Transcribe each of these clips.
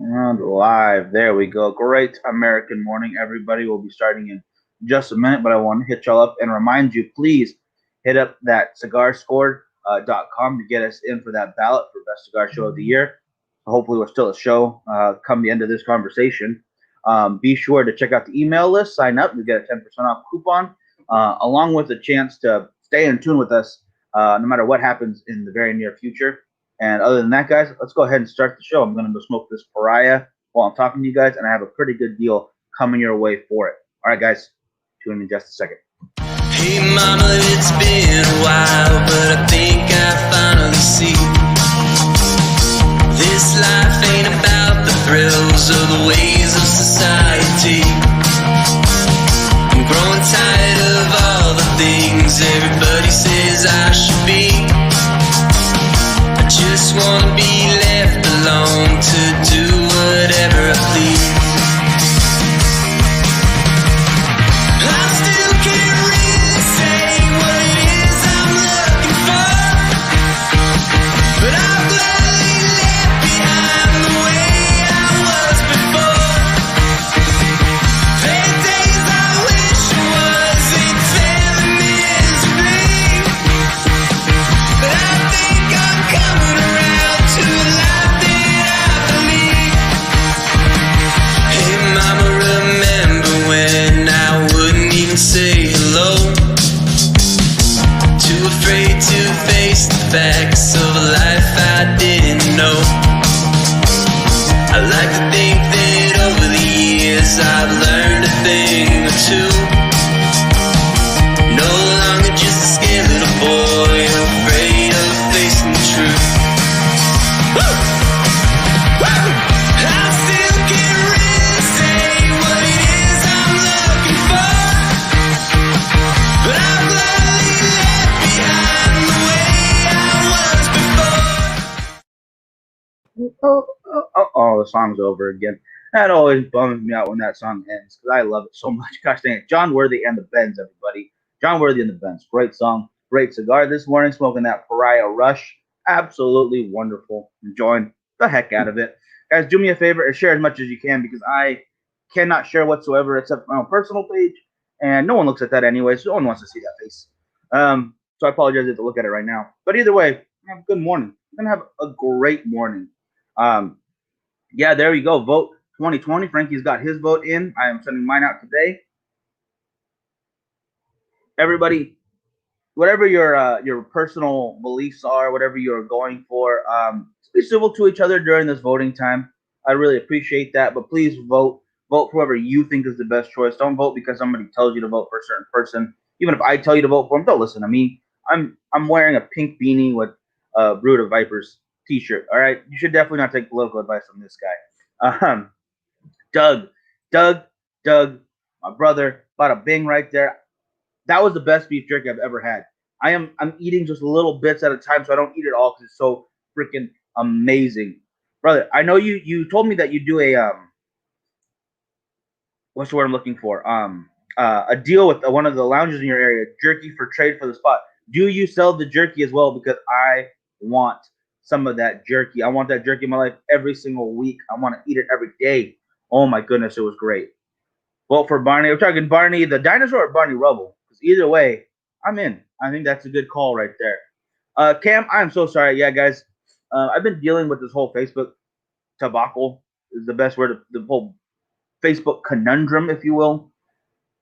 And live. There we go. Great American morning, everybody. We'll be starting in just a minute, but I want to hit y'all up and remind you, please hit up that cigarscore.com to get us in for that ballot for Best Cigar Show of the Year. Hopefully, we're still a show come the end of this conversation. Be sure to check out the email list, sign up, you get a 10% off coupon, along with a chance to stay in tune with us no matter what happens in the very near future. And other than that, guys, let's go ahead and start the show. I'm going to go smoke this pariah while I'm talking to you guys, and I have a pretty good deal coming your way for it. All right, guys, tune in just a second. Hey mama, it's been a while, but I think I finally see this life ain't about the thrills or the ways of society. I'm growing tired of all the things everybody says I should be. I just wanna be left alone to do whatever I please. I still can't really say what it is I'm looking for, but I'm gladly left behind the way I was before. There are days I wish I wasn't failing miserably, but I think I'm coming around to a life that I believe. Hey mama, remember when I wouldn't even say hello? Too afraid to face the facts of a life I didn't know. I like to think that over the years I've learned a thing or two. No longer just a scared little boy afraid of facing the truth. Woo! Woo! I still can't really say what it is I'm looking for, but I'm gladly left behind the way I was before. The song's over again. That always bums me out when that song ends because I love it so much. Gosh dang it. John Worthy and the Bends, everybody. John Worthy and the Bends. Great song. Great cigar this morning. Smoking that Pariah Rush. Absolutely wonderful. Enjoying the heck out of it. Guys, do me a favor and share as much as you can because I cannot share whatsoever except my own personal page. And no one looks at that anyway, so no one wants to see that face. So I apologize if to look at it right now. But either way, good morning. We're going to have a great morning. Yeah, there you go. Vote 2020. Frankie's got his vote in. I am sending mine out today. Everybody, whatever your personal beliefs are, whatever you're going for, be civil to each other during this voting time. I really appreciate that. But please vote. Vote for whoever you think is the best choice. Don't vote because somebody tells you to vote for a certain person. Even if I tell you to vote for him, don't listen to me. I'm wearing a pink beanie with a Brood of Vipers t-shirt. All right, you should definitely not take political advice from this guy. Doug, my brother, bada bing right there. That was the best beef jerky I've ever had. I'm eating just little bits at a time, so I don't eat it all because it's so freaking amazing, brother. I know you told me that you do a what's the word I'm looking for? A deal with one of the lounges in your area, jerky for trade for the spot. Do you sell the jerky as well? Because I want some of that jerky. I want that jerky in my life every single week. I want to eat it every day. Oh my goodness, it was great. Vote for Barney. We're talking Barney the dinosaur or Barney Rubble. Because either way, I'm in. I think that's a good call right there. Cam, I'm so sorry. Yeah, guys, I've been dealing with this whole Facebook debacle. Is the best word. The whole Facebook conundrum, if you will,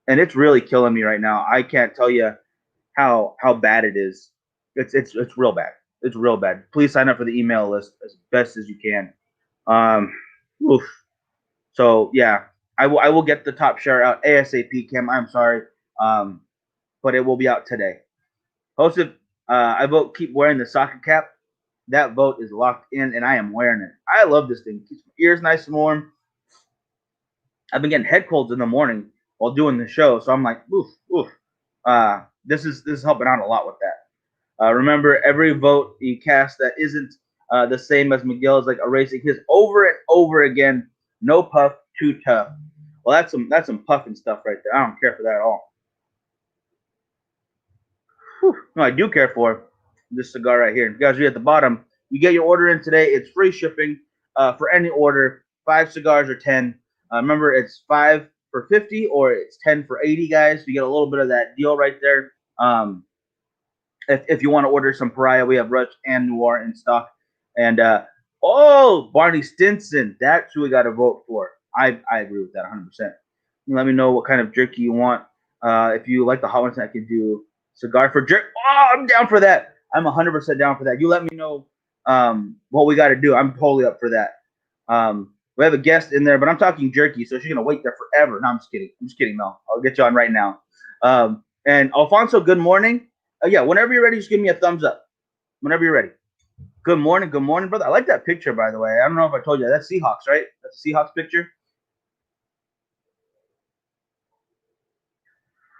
and it's really killing me right now. I can't tell you how bad it is. It's real bad. It's real bad. Please sign up for the email list as best as you can. Oof. So yeah, I will get the top share out ASAP. Kim, I'm sorry, but it will be out today. Hosted. I vote keep wearing the soccer cap. That vote is locked in, and I am wearing it. I love this thing. Keeps my ears nice and warm. I've been getting head colds in the morning while doing the show, so I'm like, oof. This is helping out a lot with that. Remember, every vote you cast that isn't the same as Miguel is like erasing his over and over again. No puff, too tough. Well, that's some puffing stuff right there. I don't care for that at all. Whew. No, I do care for this cigar right here. You guys read at the bottom. You get your order in today. It's free shipping for any order. 5 cigars or 10. Remember, it's 5 for 50 or it's 10 for 80, guys. So you get a little bit of that deal right there. If you want to order some Pariah, we have Rush and Noir in stock. And Barney Stinson, that's who we got to vote for. I agree with that 100%. Let me know what kind of jerky you want. If you like the hot ones, I can do cigar for jerky. Oh, I'm down for that. I'm 100% down for that. You let me know what we got to do. I'm totally up for that. We have a guest in there, but I'm talking jerky, so she's gonna wait there forever. No, I'm just kidding. Mel. I'll get you on right now. And Alfonso, good morning. Yeah, whenever you're ready, just give me a thumbs up. Whenever you're ready. Good morning, brother. I like that picture, by the way. I don't know if I told you that's Seahawks, right? That's a Seahawks picture.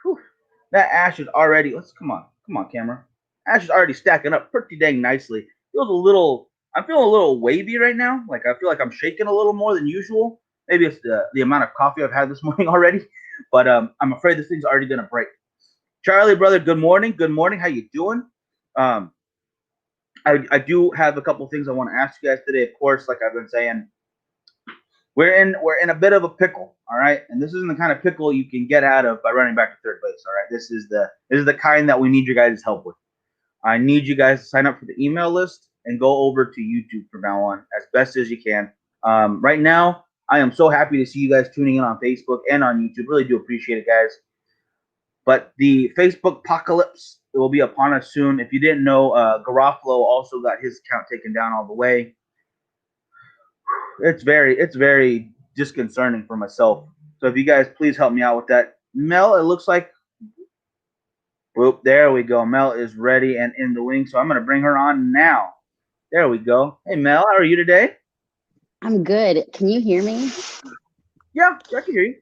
Whew. That ash is already. Come on, camera. Ash is already stacking up pretty dang nicely. Feels a little. I'm feeling a little wavy right now. Like I feel like I'm shaking a little more than usual. Maybe it's the amount of coffee I've had this morning already. But I'm afraid this thing's already gonna break. Charlie, brother, good morning. Good morning. How you doing? I do have a couple things I want to ask you guys today. Of course, like I've been saying, we're in a bit of a pickle. All right, and this isn't the kind of pickle you can get out of by running back to third base. All right, this is the kind that we need your guys' help with. I need you guys to sign up for the email list and go over to YouTube from now on as best as you can. Right now, I am so happy to see you guys tuning in on Facebook and on YouTube. Really do appreciate it, guys. But the Facebook apocalypse will be upon us soon. If you didn't know, Garofalo also got his account taken down all the way. It's very disconcerting for myself. So if you guys please help me out with that. Mel, it looks like, whoop, there we go. Mel is ready and in the wing. So I'm going to bring her on now. There we go. Hey, Mel, how are you today? I'm good. Can you hear me? Yeah, I can hear you.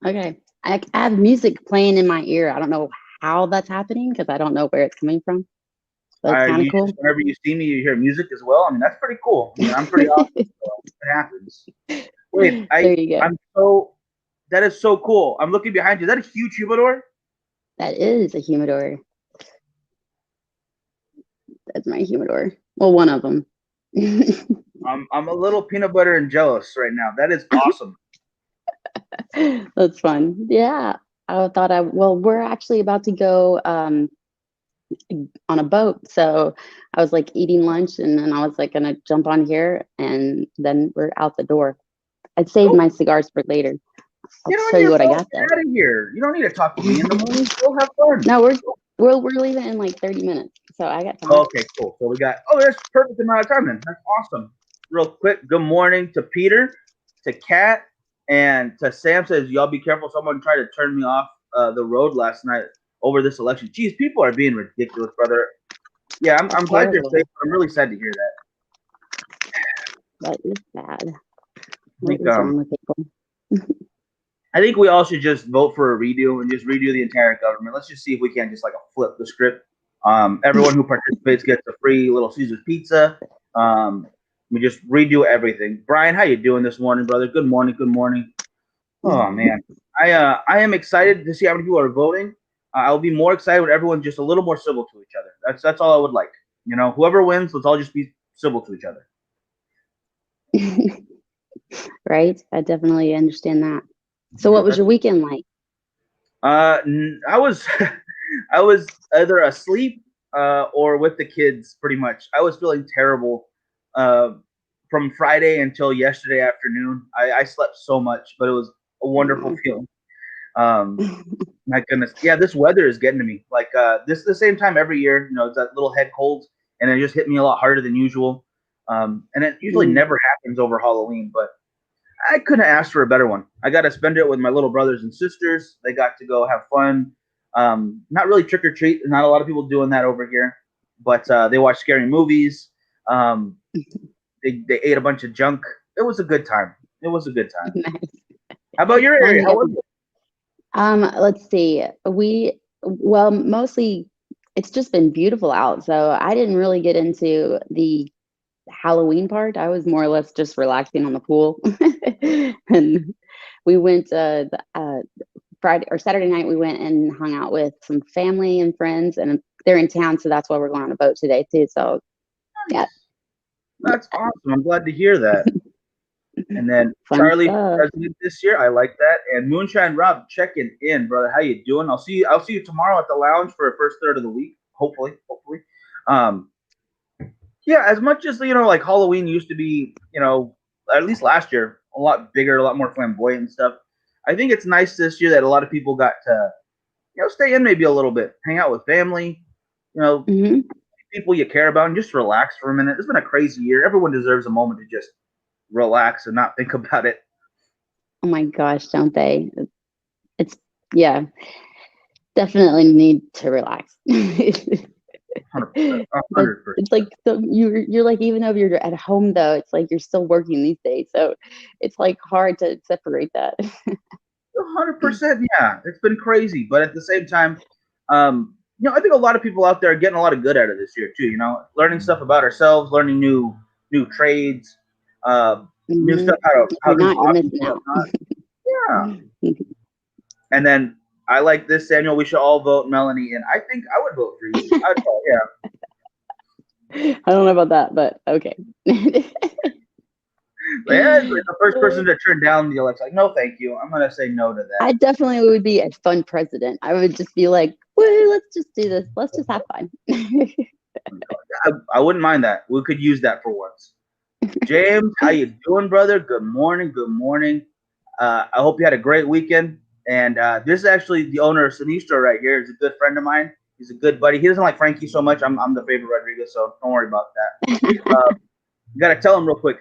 Okay. I have music playing in my ear. I don't know how that's happening because I don't know where it's coming from. But it's kind of cool. Whenever you see me, you hear music as well. I mean, that's pretty cool. I mean, I'm pretty awesome. So it happens. Wait, there you go. That is so cool. I'm looking behind you. Is that a huge humidor? That is a humidor. That's my humidor. Well, one of them. I'm a little peanut butter and jealous right now. That is awesome. That's fun. Yeah. We're actually about to go on a boat. So I was like eating lunch and then I was like gonna jump on here and then we're out the door. I'd saved my cigars for later. I'll show you what I got there. Out of here. You don't need to talk to me in the morning. We'll have fun. No, we're leaving in like 30 minutes. So I got time. Okay, cool. So we got that's perfect amount of time then. That's awesome. Real quick, good morning to Peter, to Kat, and to Sam says, y'all be careful. Someone tried to turn me off the road last night over this election. Jeez, people are being ridiculous, brother. Yeah, I'm glad you're safe. I'm really sad to hear that. That is sad. What is wrong with people? I think we all should just vote for a redo and just redo the entire government. Let's just see if we can just like flip the script. Everyone who participates gets a free Little Caesars pizza. We just redo everything. Brian, how you doing this morning, brother? Good morning. Good morning. Oh man, I am excited to see how many people are voting. I'll be more excited when everyone's just a little more civil to each other. That's all I would like. You know, whoever wins, let's all just be civil to each other. Right? I definitely understand that. So what was your weekend like? I was I was either asleep or with the kids pretty much. I was feeling terrible from Friday until yesterday afternoon. I slept so much, but it was a wonderful feeling. My goodness. Yeah, this weather is getting to me. Like this is the same time every year, you know, it's that little head cold and it just hit me a lot harder than usual. And it usually never happens over Halloween, but I couldn't ask for a better one. I got to spend it with my little brothers and sisters. They got to go have fun. Not really trick or treat. Not a lot of people doing that over here, but they watched scary movies. They ate a bunch of junk. It was a good time. Nice. How about your area? How was it? Let's see. Mostly it's just been beautiful out. So I didn't really get into the Halloween part. I was more or less just relaxing on the pool. And we went Friday or Saturday night, we went and hung out with some family and friends, and they're in town, so that's why we're going on a boat today too. So yeah, that's awesome. I'm glad to hear that. And then Fun Charlie for stuff. president this year. I like that. And Moonshine Rob checking in, brother. How you doing? I'll see you. I'll see you tomorrow at the lounge for a first third of the week. Hopefully. Um, yeah. As much as like Halloween used to be, at least last year, a lot bigger, a lot more flamboyant and stuff. I think it's nice this year that a lot of people got to, stay in maybe a little bit, hang out with family, Hmm. people you care about, and just relax for a minute. It's been a crazy year. Everyone deserves a moment to just relax and not think about it. Oh my gosh, don't they? It's yeah, definitely need to relax. 100%. But 100%. it's like you're like, even though you're at home though, it's like you're still working these days. So it's like hard to separate that. 100%. Yeah, it's been crazy, but at the same time, I think a lot of people out there are getting a lot of good out of this year too. Learning stuff about ourselves, learning new trades, uh, new Hmm. stuff how You're to do not, you're hobbies missing and out. whatnot. Yeah, and then I like this, Samuel. We should all vote Melanie, and I think I would vote for you. I'd vote, yeah. I don't know about that, but okay. Yeah, it's like the first person to turn down the election. Like, no, thank you. I'm gonna say no to that. I definitely would be a fun president. I would just be like, "Woo, let's just do this. Let's just have fun." I wouldn't mind that. We could use that for once. James, how you doing, brother? Good morning. Good morning. I hope you had a great weekend. And this is actually the owner of Sinistro right here. He's a good friend of mine. He's a good buddy. He doesn't like Frankie so much. I'm the favorite Rodriguez, so don't worry about that. You got to tell him real quick.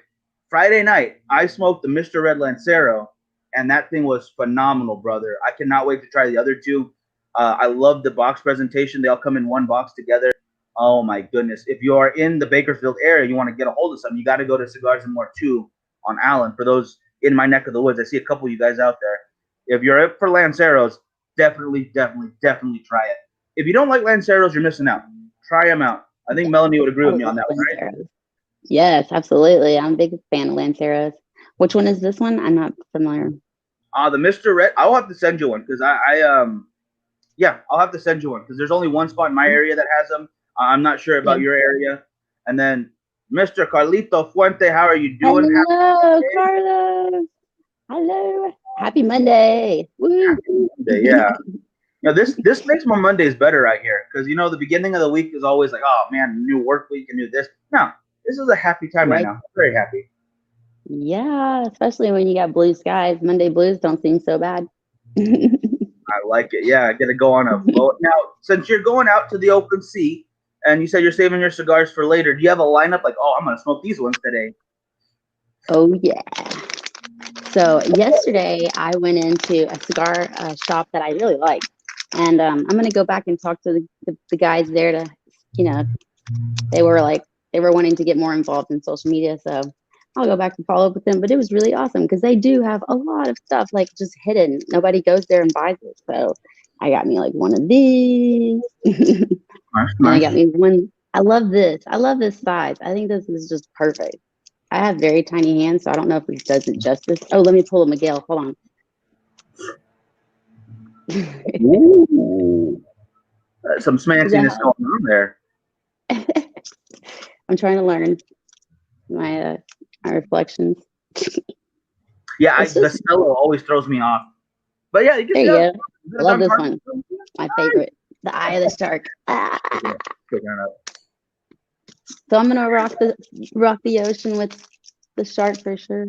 Friday night, I smoked the Mr. Red Lancero, and that thing was phenomenal, brother. I cannot wait to try the other two. I love the box presentation. They all come in one box together. Oh my goodness! If you are in the Bakersfield area, and you want to get a hold of something, you got to go to Cigars and More 2 on Allen. For those in my neck of the woods, I see a couple of you guys out there. If you're up for Lanceros, definitely try it. If you don't like Lanceros, you're missing out. Try them out. I think Melanie would agree I with me on love that one, right? Lanceros. Yes, absolutely. I'm a big fan of Lanceros. Which one is this one? I'm not familiar. The Mr. Red, I'll have to send you one because yeah, I'll have to send you one because there's only one spot in my area that has them. I'm not sure about Yeah. your area. And then Mr. Carlito Fuente, how are you doing? Hello, Carlos. Hello. Happy Monday. Woo. Happy Monday, yeah. This makes my Mondays better right here because the beginning of the week is always like, oh man, new work week and new this. No, this is a happy time right now. I'm very happy. Yeah, especially when you got blue skies. Monday blues don't seem so bad. I like it. Yeah, I get to go on a boat. Now, since you're going out to the open sea and you said you're saving your cigars for later, do you have a lineup like, oh, I'm going to smoke these ones today? Oh, yeah. So yesterday I went into a cigar shop that I really like. And I'm going to go back and talk to the guys there to, they were wanting to get more involved in social media. So I'll go back and follow up with them. But it was really awesome because they do have a lot of stuff like just hidden. Nobody goes there and buys it. So I got me like one of these. Nice. And I got me one. I love this. I love this size. I think this is just perfect. I have very tiny hands, so I don't know if this does it justice. Oh, let me pull a Miguel. Hold on. Ooh. Some smanciness going on there. I'm trying to learn my reflections. Yeah, the cello always throws me off. But yeah, you can there you go. Love this one. My favorite. The Eye of the Shark. So I'm gonna rock the ocean with the shark for sure.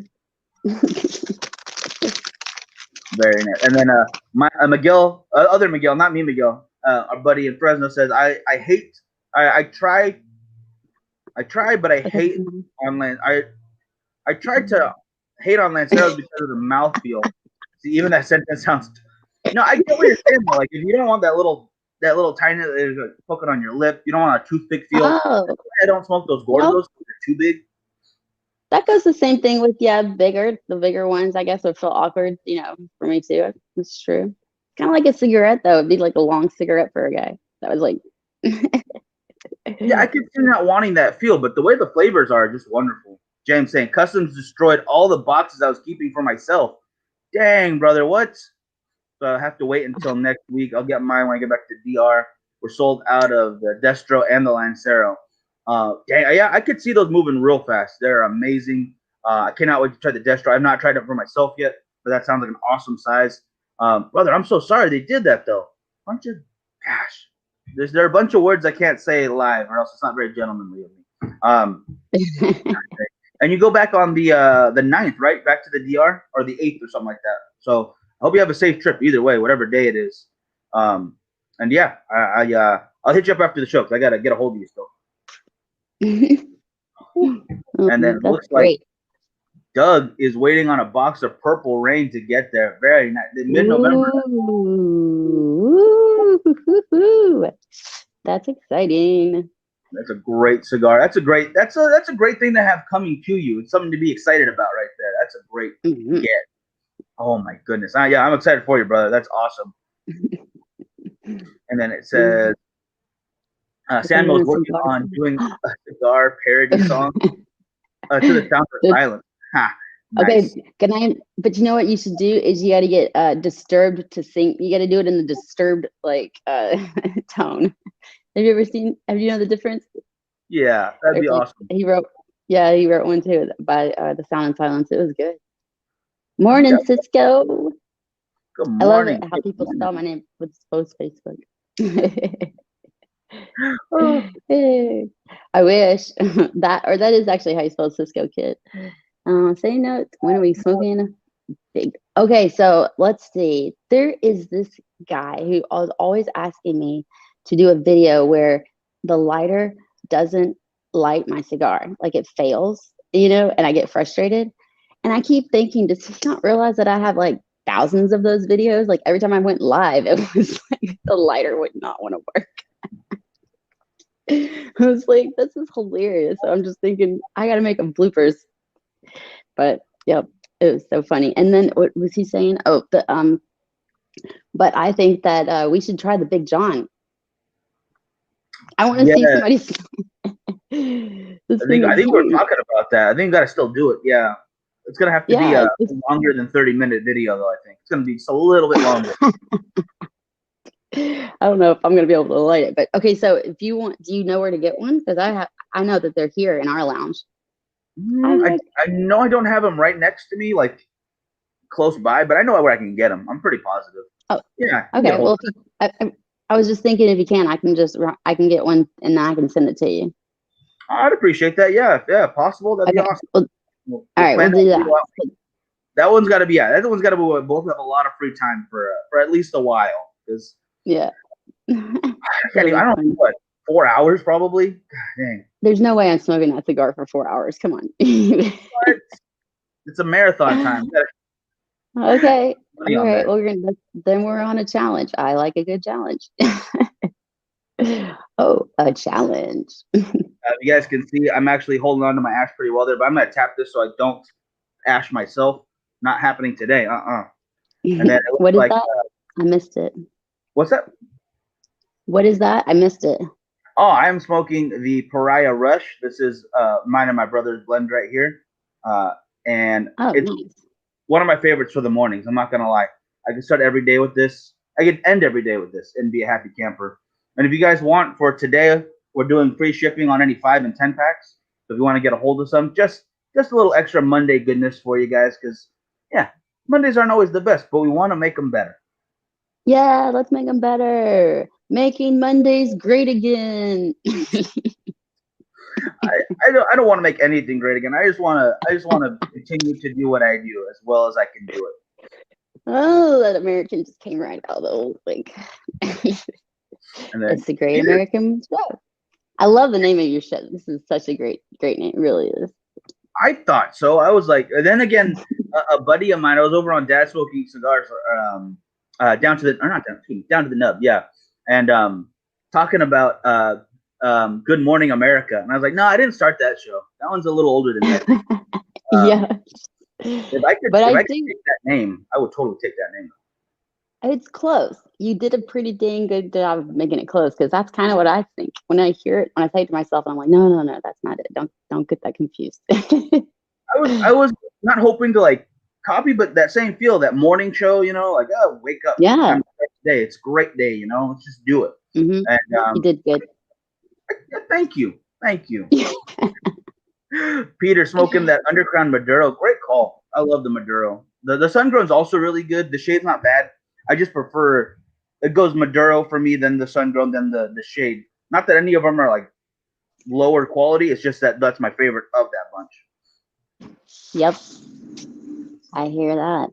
Very nice. And then Miguel, other Miguel, not me, Miguel, our buddy in Fresno says, I try, but I hate on land. I tried to hate on Lanceros because of the mouthfeel. See, even that sentence sounds. No, I get what you're saying though. Like if you don't want that little tiny poking on your lip, you don't want a toothpick feel. Oh. I don't smoke those gordos. Well, they're too big. That goes the same thing with the bigger ones. I guess would feel awkward, for me too. It's true. Kind of like a cigarette though. It'd be like a long cigarette for a guy. That was like. Yeah, I could see not wanting that feel, but the way the flavors are just wonderful. James saying Customs destroyed all the boxes I was keeping for myself. Dang, brother, what? So I have to wait until next week. I'll get mine when I get back to DR. We're sold out of the Destro and the Lancero. Dang, yeah, I could see those moving real fast. They're amazing. I cannot wait to try the Destro. I've not tried it for myself yet, but that sounds like an awesome size. Brother, I'm so sorry they did that though. Bunch of gosh, there are a bunch of words I can't say live, or else it's not very gentlemanly of me. And you go back on the 9th, right? Back to the DR, or the 8th or something like that. So I hope you have a safe trip either way, whatever day it is. And yeah, I'll hit you up after the show because I gotta get a hold of you still. And then it That's looks great. like Doug is waiting on a box of Purple Rain to get there. Very nice. Mid-November. Ooh. That's exciting. That's a great cigar. That's a great thing to have coming to you. It's something to be excited about right there. That's a great get. Oh my goodness. Yeah, I'm excited for you, brother. That's awesome. And then it says Samuel's working on doing a cigar parody song to the sound of silence. Ha. Nice. Okay, but you know what you should do is you got to get Disturbed to sing. You got to do it in the Disturbed tone. Have you know the difference? Yeah, that'd be awesome. He wrote one too by the Sound and Silence. It was good. Morning, Cisco. Good morning. I love it how people spell my name with post Facebook. I wish that is actually how you spell Cisco Kid. Say notes. When are we smoking? Big. Okay, so let's see. There is this guy who was always asking me to do a video where the lighter doesn't light my cigar, like it fails, and I get frustrated. And I keep thinking, does he not realize that I have like thousands of those videos? Like every time I went live, it was like the lighter would not want to work. I was like, this is hilarious. So I'm just thinking, I got to make them bloopers. But yeah, it was so funny. And then what was he saying? Oh, but I think that we should try the Big John. I want to see somebody. I think we're talking about that. I think we got to still do it. Yeah. It's going to have to be a longer than 30-minute video, though, I think. It's going to be just a little bit longer. I don't know if I'm going to be able to light it. But, okay, so if you want, do you know where to get one? Because I know that they're here in our lounge. I know I don't have them right next to me, like close by, but I know where I can get them. I'm pretty positive. Oh, yeah. Okay, well, I was just thinking if you can, I can get one and then I can send it to you. I'd appreciate that. Yeah, possible. That'd be awesome. Well, all right, we'll do that. That one's got to be. That one's got to be. We both have a lot of free time for at least a while. Because yeah, I don't know what 4 hours probably. God, dang. There's no way I'm smoking that cigar for 4 hours. Come on. What? It's a marathon time. Okay. All right. Well, then we're on a challenge. I like a good challenge. Oh, a challenge. You guys can see I'm actually holding on to my ash pretty well there, but I'm going to tap this so I don't ash myself. Not happening today. And then what is that? I missed it. What's that? What is that? I missed it. Oh, I am smoking the Pariah Rush. This is mine and my brother's blend right here. And it's one of my favorites for the mornings. I'm not going to lie. I can start every day with this. I can end every day with this and be a happy camper. And if you guys want, for today, we're doing free shipping on any 5 and 10 packs. So if you want to get a hold of some, just a little extra Monday goodness for you guys. Because, yeah, Mondays aren't always the best, but we want to make them better. Yeah, let's make them better. Making Mondays great again. I don't want to make anything great again. I just want to continue to do what I do as well as I can do it. Oh, that American just came right out of the old It's the Great American Show. I love the name of your show. This is such a great name. It really is. I thought so. I was like, and then again, a buddy of mine. I was over on Dad Smoking Cigars, down to the nub, yeah, and talking about Good Morning America, and I was like, no, I didn't start that show. That one's a little older than that. Yeah. If I could take that name, I would totally take that name. It's close. You did a pretty dang good job of making it close, because that's kind of what I think when I hear it. When I say it to myself, I'm like, no, that's not it. Don't get that confused. I was not hoping to copy, but that same feel, that morning show, wake up. Yeah. Day. It's a great day, let's just do it. Mm-hmm. And you did good. Thank you. Peter smoking that underground Maduro. Great call. I love the Maduro. The sun grown's also really good. The shade's not bad. I just prefer it goes Maduro for me, then the sun grown, then the shade. Not that any of them are like lower quality. It's just that that's my favorite of that bunch. Yep, I hear that.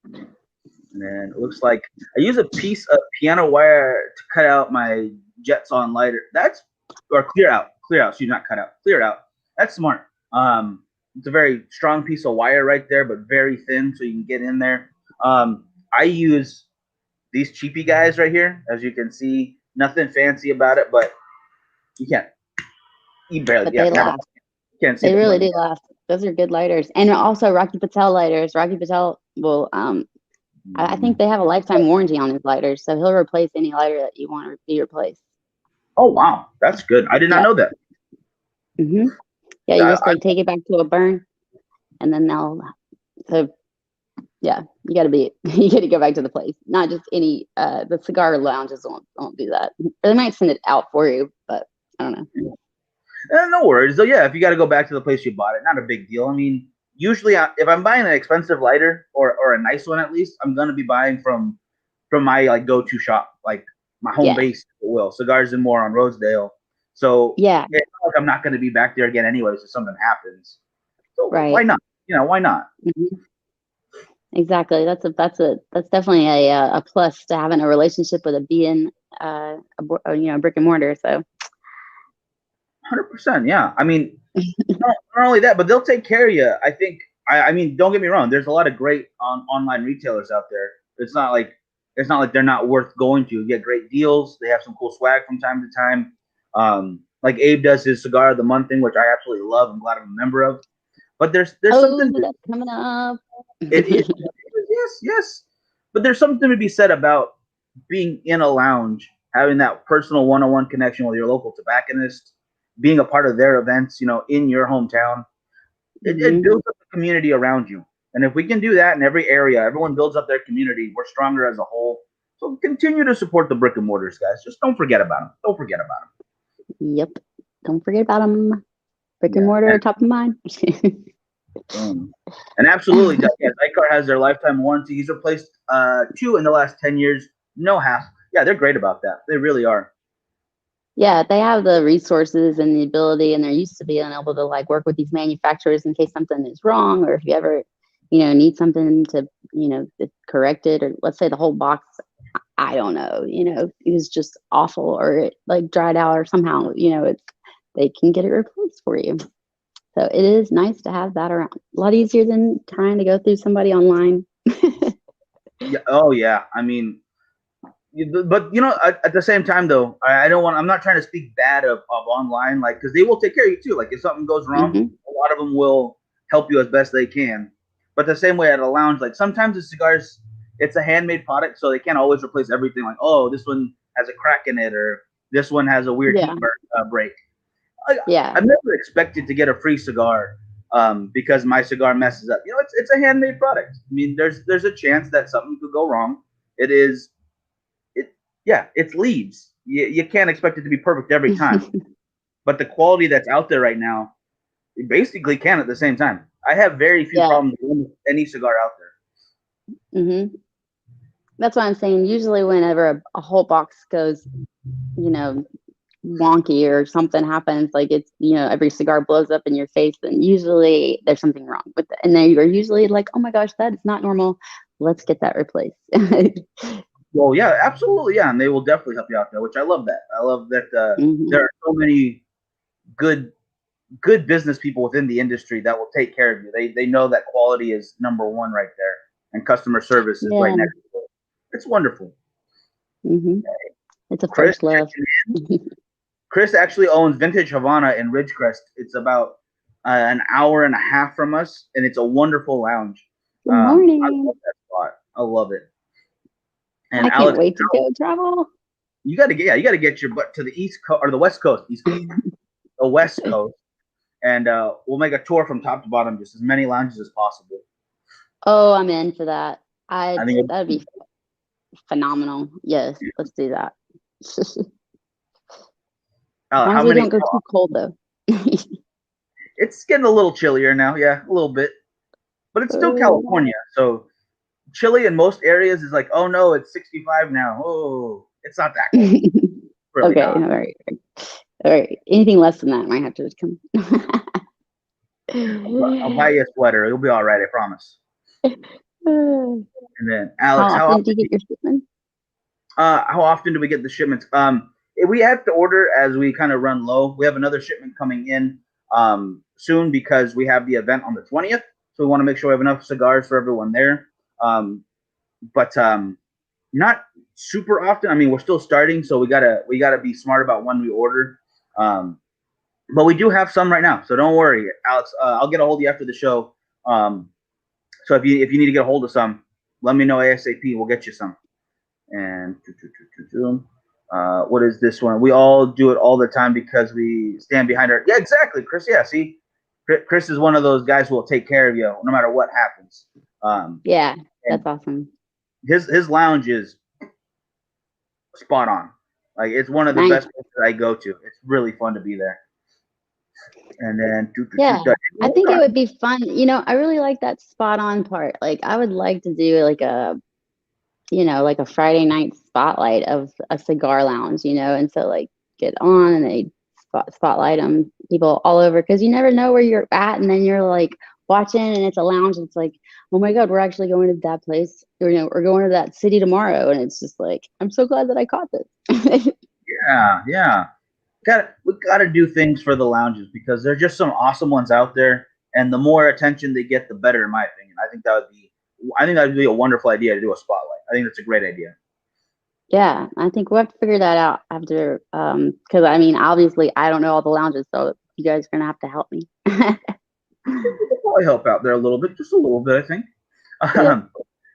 And then it looks like I use a piece of piano wire to cut out my Jetson lighter. That's or clear out. So you not cut out. Clear out. That's smart. It's a very strong piece of wire right there, but very thin, so you can get in there. I use these cheapy guys right here, as you can see. Nothing fancy about it, but you can't. You barely. But Yeah, they never. last. You can't see. They the really flame. do last. Those are good lighters, and also Rocky Patel lighters. Rocky Patel will. I think they have a lifetime warranty on his lighters, so he'll replace any lighter that you want to be replaced. Oh wow, that's good. I did not know that. Mm-hmm. Yeah, you just like take it back to a burn, and then they'll. So, yeah, you got to go back to the place. Not just any. The cigar lounges won't do that. Or they might send it out for you, but I don't know. No worries. So yeah, if you got to go back to the place you bought it, not a big deal. I mean, usually if I'm buying an expensive lighter or a nice one at least, I'm gonna be buying from my like go-to shop, like my home base, if you will, Cigars and More on Rosedale. So yeah, it's not like I'm not gonna be back there again anyways if something happens. So right. why not? Why not? Mm-hmm. Exactly. That's definitely a plus to having a relationship with a being brick and mortar. So 100%. Yeah. I mean, not only that, but they'll take care of you. I think. I mean, don't get me wrong. There's a lot of great online retailers out there. It's not like they're not worth going to. You get great deals. They have some cool swag from time to time. Like Abe does his cigar of the month thing, which I absolutely love. I'm glad I'm a member of. But there's something that's coming up. It is yes. But there's something to be said about being in a lounge, having that personal one-on-one connection with your local tobacconist, being a part of their events, in your hometown. It builds up the community around you. And if we can do that in every area, everyone builds up their community, we're stronger as a whole. So continue to support the brick and mortars, guys. Just don't forget about them. Don't forget about them. Yep. Don't forget about them. Brick and mortar, top of mind. And absolutely, yeah, CIGAR has their lifetime warranty. He's replaced 2 in the last 10 years. No half. Yeah, they're great about that. They really are. Yeah, they have the resources and the ability, and they're used to being able to like work with these manufacturers in case something is wrong, or if you ever, need something to, correct it, or let's say the whole box, I don't know, is just awful, or it like dried out, or somehow, they can get it replaced for you. So it is nice to have that around. A lot easier than trying to go through somebody online. Yeah. Oh yeah. I mean, but at the same time though, I don't want. I'm not trying to speak bad of online, like, because they will take care of you too. Like if something goes wrong, a lot of them will help you as best they can. But the same way at a lounge, like sometimes the cigars, it's a handmade product, so they can't always replace everything. Like, oh, this one has a crack in it, or this one has a weird heat break. I've never expected to get a free cigar because my cigar messes up. It's a handmade product. I mean, there's a chance that something could go wrong. It's leaves. You can't expect it to be perfect every time. But the quality that's out there right now, you basically can at the same time. I have very few problems with any cigar out there. That's what I'm saying. Usually whenever a whole box goes, wonky or something happens, like it's, every cigar blows up in your face, then usually there's something wrong with it. And then you're usually like, oh my gosh, that is not normal. Let's get that replaced. Well, yeah, absolutely. Yeah. And they will definitely help you out there, which I love that. I love that there are so many good business people within the industry that will take care of you. They know that quality is number one right there, and customer service is right next to it. It's wonderful. It's a first love. Chris actually owns Vintage Havana in Ridgecrest. It's about an hour and a half from us, and it's a wonderful lounge. Good morning. I love that spot. I love it. And I can't wait to go travel. You got to get your butt to the East Coast or the West Coast, the West Coast, and we'll make a tour from top to bottom, just as many lounges as possible. Oh, I'm in for that. I think that'd be phenomenal. Yes, let's do that. As long as we don't go too cold, though. It's getting a little chillier now, yeah, a little bit, but it's still Oh. California, so chilly in most areas is like, oh no, it's 65 now. Oh, it's not that cold. Really Okay, not. all right. All right. Anything less than that might have to come. I'll buy you a sweater. It'll be all right, I promise. And then How Alex, often do you get your shipment? how often do we get the shipments? We have to order as we kind of run low. We have another shipment coming in soon because we have the event on the 20th. So we want to make sure we have enough cigars for everyone there. But not super often. I mean, we're still starting, so we gotta be smart about when we order. But we do have some right now, so don't worry, Alex. I'll get a hold of you after the show. So if you need to get a hold of some, let me know ASAP. We'll get you some. And what is this one? We all do it all the time because we stand behind our. Yeah, exactly, Chris. Yeah, see, Chris is one of those guys who will take care of you no matter what happens. Yeah, And that's awesome. his lounge is spot on. Like it's one of the Nice. best places I go to. It's really fun to be there. And then Yeah, I think it would be fun. I really like that spot on part. Like, I would like to do like like a Friday night spotlight of a cigar lounge, and so like get on and they spotlight them people all over because you never know where you're at, and then you're like watching and it's a lounge. And it's like, oh my god, we're actually going to that place, or we're going to that city tomorrow, and it's just like, I'm so glad that I caught this. yeah. We gotta do things for the lounges because there's just some awesome ones out there, and the more attention they get, the better, in my opinion. I think that would be a wonderful idea to do a spotlight. I think that's a great idea. Yeah, I think we'll have to figure that out after, because I mean, obviously, I don't know all the lounges, so you guys are gonna have to help me. It'll probably help out there a little bit, just a little bit, I think. Yeah.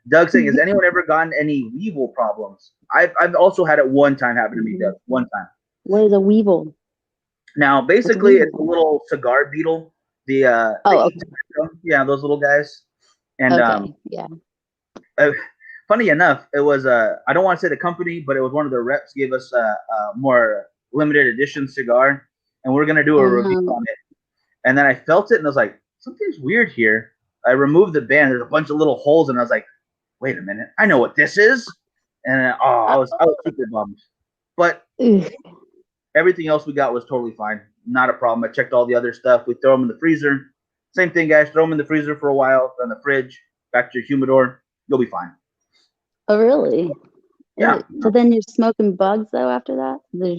Doug saying, has anyone ever gotten any weevil problems? I've also had it one time happen to me, Doug. One time. What is a weevil? Now, What's a basically, it's a weevil? little cigar beetle. They Oh, eat tobacco. Yeah, those little guys. And okay, yeah. uh, funny enough, it was I don't want to say the company, but it was one of the reps gave us a more limited edition cigar, and we're gonna do a Oh review no. on it. And then I felt it, and I was like, something's weird here. I removed the band. There's a bunch of little holes, and I was like, wait a minute, I know what this is. And I was super bummed. But Ugh. everything else we got was totally fine. Not a problem. I checked all the other stuff. We throw them in the freezer. Same thing, guys. Throw them in the freezer for a while, then the fridge, back to your humidor. You'll be fine. Oh really? Yeah. So then you're smoking bugs though after that? They're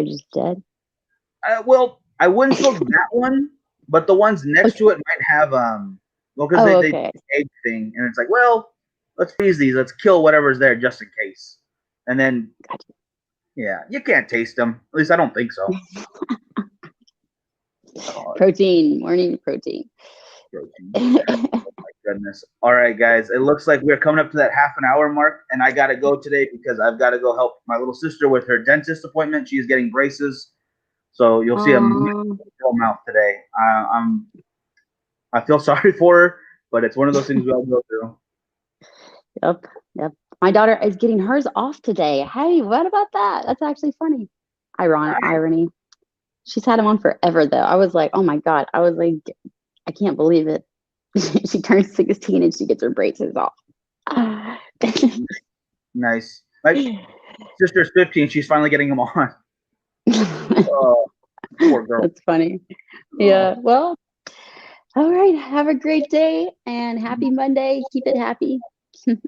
just dead. Well, I wouldn't smoke that one, but the ones next Okay. to it might have well, because Oh, they okay. egg thing, and it's like, well, let's freeze these. Let's kill whatever's there just in case. And then, Gotcha. yeah, you can't taste them. At least I don't think so. Protein, morning protein. Protein. Goodness. All right, guys. It looks like we're coming up to that half an hour mark, and I got to go today because I've got to go help my little sister with her dentist appointment. She's getting braces, so you'll see a Um, mouth today. I feel sorry for her, but it's one of those things we all go through. yep, yep. My daughter is getting hers off today. Hey, what about that? That's actually funny. Irony. She's had them on forever though. I was like, oh my god. I was like, I can't believe it. She turns 16 and she gets her braces off. Nice. My sister's 15. She's finally getting them on. Oh, poor girl. That's funny. Yeah. Well, all right. Have a great day and happy Monday. Keep it happy.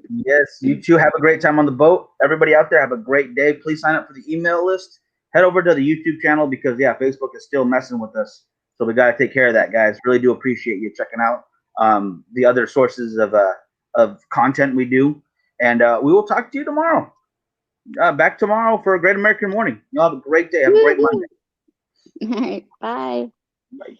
Yes, you too. Have a great time on the boat. Everybody out there, have a great day. Please sign up for the email list. Head over to the YouTube channel because, yeah, Facebook is still messing with us. So we got to take care of that, guys. Really do appreciate you checking out the other sources of content we do. And we will talk to you tomorrow. Back tomorrow for a great American morning. You'll have a great day. Have a great Monday. All right. Bye. Bye.